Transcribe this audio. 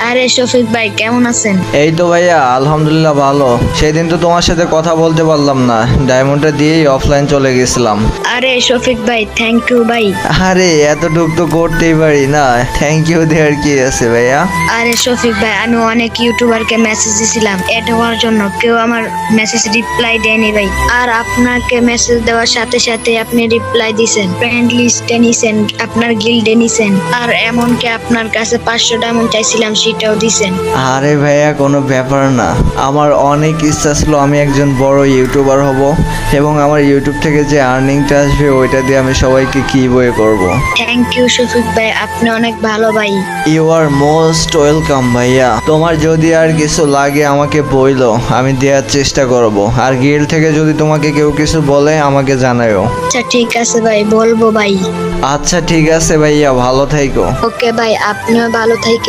আরে শফিক ভাই কেমন আছেন? এই তো ভাইয়া আলহামদুলিল্লাহ ভালো। সেদিন তো তোমার সাথে কথা বলতে পারলাম না, ডায়মন্ডটা দিয়েই অফলাইন চলে গেছিলাম। আরে শফিক ভাই থ্যাংক ইউ ভাই। আরে এতটুক তো করতেই পারি না, থ্যাংক ইউ দেওয়ার কি আছে ভাইয়া। আরে শফিক ভাই আমি অনেক ইউটিউবারকে মেসেজ দিছিলাম এড হওয়ার জন্য, কেউ আমার মেসেজ রিপ্লাই দেয়নি ভাই। আর আপনাকে মেসেজ দেওয়ার সাথে সাথে আপনি রিপ্লাই দিছেন, ফ্রেন্ড লিস্টে নিছেন, আপনার গিল্ডে নিছেন, আর এমনকি আপনার কাছে 500 ডায়মন্ড চাইছিলাম সেটাও দিছেন। আরে ভাইয়া কোনো ব্যাপার না, আমার অনেক ইচ্ছা ছিল আমি একজন বড় ইউটিউবার হব এবং আমার ইউটিউব থেকে যে আর্নিংটা আসবে ওইটা দিয়ে আমি সবাইকে কি বই করব। থ্যাংক ইউ শফিক ভাই, আপনি অনেক ভালো ভাই। ইউ আর মোস্ট ওয়েলকাম ভাইয়া। তোমার যদি আর কিছু লাগে আমাকে বইলো, আমি দেওয়ার চেষ্টা করব। আর গিল্ড থেকে যদি তোমাকে কেউ কিছু বলে আমাকে জানাও। আচ্ছা ঠিক আছে ভাই, বলবো ভাই। আচ্ছা ঠিক আছে ভাইয়া, ভালো থাইকো। ওকে ভাই, আপনিও ভালো থাকেন।